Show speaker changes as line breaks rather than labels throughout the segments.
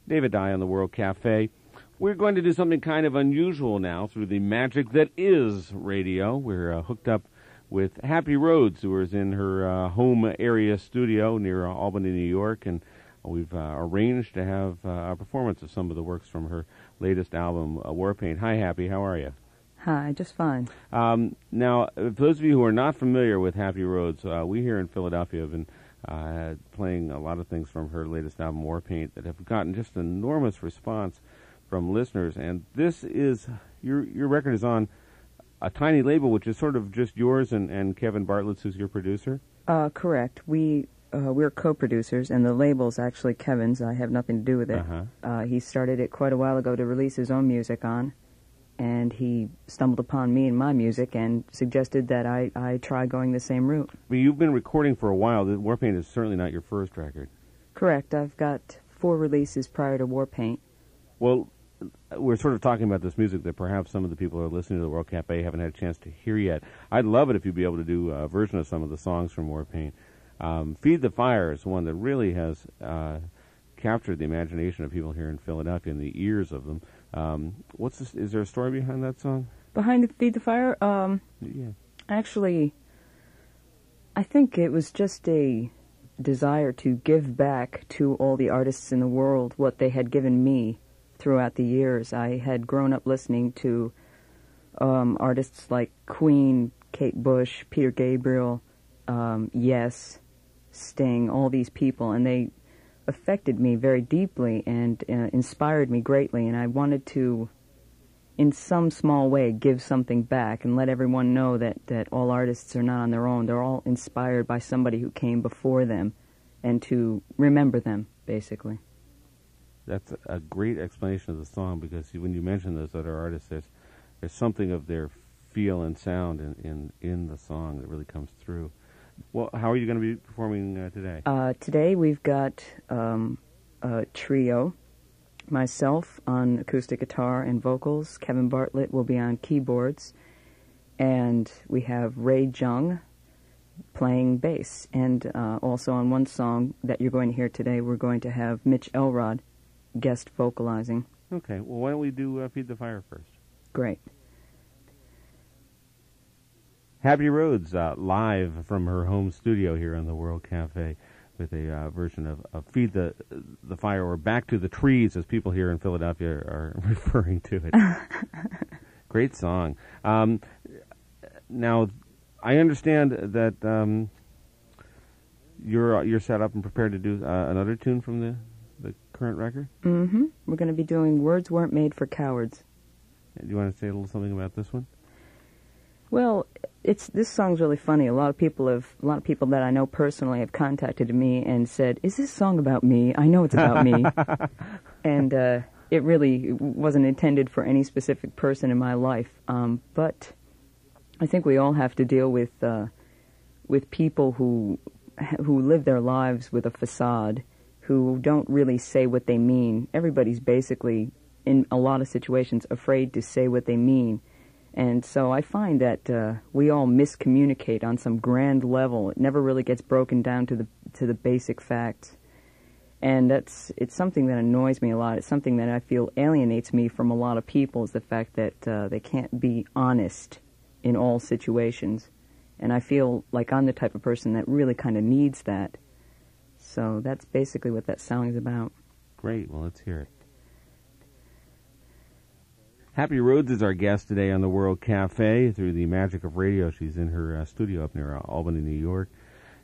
David Dye on the World Cafe. We're going to do something kind of unusual now through the magic that is radio. We're hooked up with Happy Rhodes, who is in her home area studio near Albany, New York, and we've arranged to have a performance of some of the works from her latest album, Warpaint. Hi, Happy. How are you?
Hi, just fine.
Now, for those of you who are not familiar with Happy Rhodes, we here in Philadelphia have been playing a lot of things from her latest album, Warpaint, that have gotten just an enormous response from listeners. And this is, your record is on a tiny label, which is sort of just yours and Kevin Bartlett's, who's your producer?
Correct. We're co-producers, and the label's actually Kevin's. I have nothing to do with it. He started it quite a while ago to release his own music on, and he stumbled upon me and my music and suggested that I try going the same route.
Well, you've been recording for a while. Warpaint is certainly not your first record.
Correct. I've got 4 releases prior to Warpaint.
Well, we're sort of talking about this music that perhaps some of the people who are listening to the World Cafe haven't had a chance to hear yet. I'd love it if you'd be able to do a version of some of the songs from Warpaint. Feed the Fire is one that really has captured the imagination of people here in Philadelphia and the ears of them. Is there a story behind that song?
Behind Feed the Fire?
Yeah.
Actually, I think it was just a desire to give back to all the artists in the world what they had given me throughout the years. I had grown up listening to artists like Queen, Kate Bush, Peter Gabriel, Yes, Sting, all these people, and they affected me very deeply and inspired me greatly, and I wanted to, in some small way, give something back and let everyone know that all artists are not on their own. They're all inspired by somebody who came before them, and to remember them, basically.
That's a great explanation of the song, because when you mention those other artists, there's something of their feel and sound in the song that really comes through. Well, how are you going to be performing today?
Today we've got a trio. Myself on acoustic guitar and vocals. Kevin Bartlett will be on keyboards. And we have Ray Jung playing bass. And also on one song that you're going to hear today, we're going to have Mitch Elrod guest vocalizing.
Okay, well, why don't we do Feed the Fire first?
Great.
Happy Rhodes, live from her home studio here on the World Cafe with a version of Feed the Fire, or Back to the Trees, as people here in Philadelphia are referring to it. Great song. Now, I understand that you're set up and prepared to do another tune from the current record?
Mm-hmm. We're going to be doing Words Weren't Made for Cowards.
Do you want to say a little something about this one?
Well, this song's really funny. A lot of people that I know personally have contacted me and said, "Is this song about me? I know it's about me." And it really wasn't intended for any specific person in my life. But I think we all have to deal with people who live their lives with a facade, who don't really say what they mean. Everybody's basically, in a lot of situations, afraid to say what they mean. And so I find that we all miscommunicate on some grand level. It never really gets broken down to the basic facts. And it's something that annoys me a lot. It's something that I feel alienates me from a lot of people, is the fact that they can't be honest in all situations. And I feel like I'm the type of person that really kind of needs that. So that's basically what that song is about.
Great. Well, let's hear it. Happy Rhodes is our guest today on the World Cafe. Through the magic of radio, she's in her studio up near Albany, New York,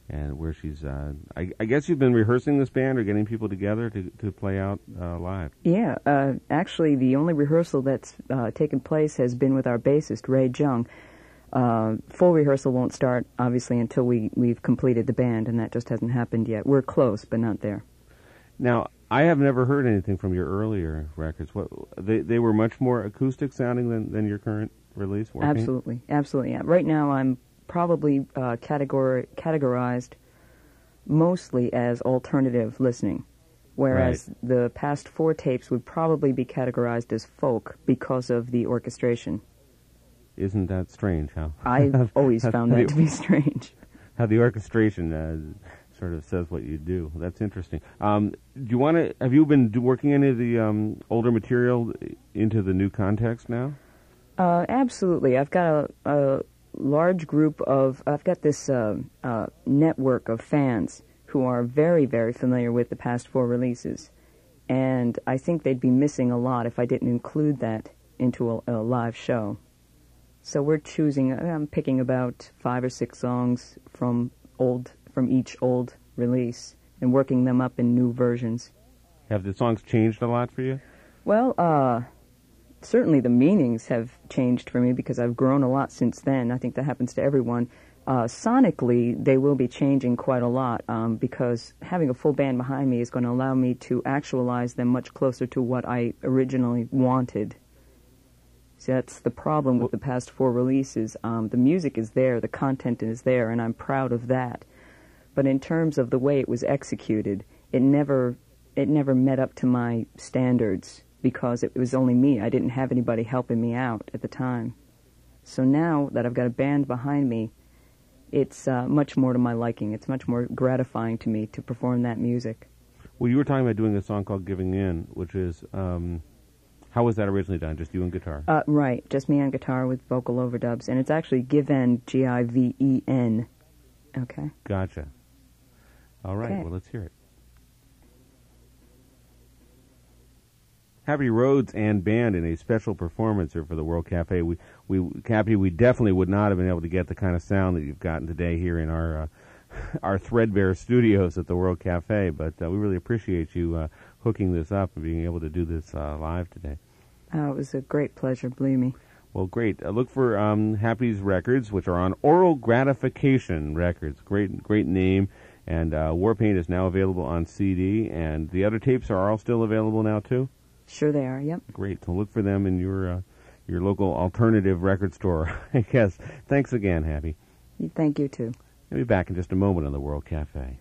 and where she's, I guess you've been rehearsing this band or getting people together to play out live.
Yeah, actually the only rehearsal that's taken place has been with our bassist, Ray Jung. Full rehearsal won't start, obviously, until we've completed the band, and that just hasn't happened yet. We're close, but not there.
Now, I have never heard anything from your earlier records. They were much more acoustic sounding than your current release? Warpaint?
Absolutely, absolutely. Yeah. Right now I'm probably categorized mostly as alternative listening, whereas the past 4 tapes would probably be categorized as folk because of the orchestration.
Isn't that strange, how?
I've always found that to be strange.
How the orchestration sort of says what you do. That's interesting. Do you want to? Have you been working any of the older material into the new context now?
Absolutely. I've got a large group of. I've got this network of fans who are very, very familiar with the past 4 releases, and I think they'd be missing a lot if I didn't include that into a live show. So we're choosing. I'm picking about 5 or 6 songs from each old release and working them up in new versions.
Have the songs changed a lot for you?
Well, certainly the meanings have changed for me because I've grown a lot since then. I think that happens to everyone. Sonically, they will be changing quite a lot because having a full band behind me is going to allow me to actualize them much closer to what I originally wanted. See, that's the problem with the past 4 releases. The music is there, the content is there, and I'm proud of that. But in terms of the way it was executed, it never met up to my standards because it was only me. I didn't have anybody helping me out at the time. So now that I've got a band behind me, it's much more to my liking. It's much more gratifying to me to perform that music.
Well, you were talking about doing a song called Giving In, which is, how was that originally done? Just you and guitar?
Right, just me on guitar with vocal overdubs. And it's actually Given, Given. Okay.
Gotcha. All right,
okay.
Well, let's hear it. Happy Rhodes and band in a special performance here for the World Cafe. Cappy, we definitely would not have been able to get the kind of sound that you've gotten today here in our threadbare studios at the World Cafe, but we really appreciate you hooking this up and being able to do this live today.
It was a great pleasure, believe me.
Well, great. Look for Happy's records, which are on Oral Gratification Records. Great name. And Warpaint is now available on CD, and the other tapes are all still available now, too?
Sure they are, yep.
Great. So look for them in your local alternative record store, I guess. Thanks again, Happy.
Thank you, too.
I'll be back in just a moment on the World Cafe.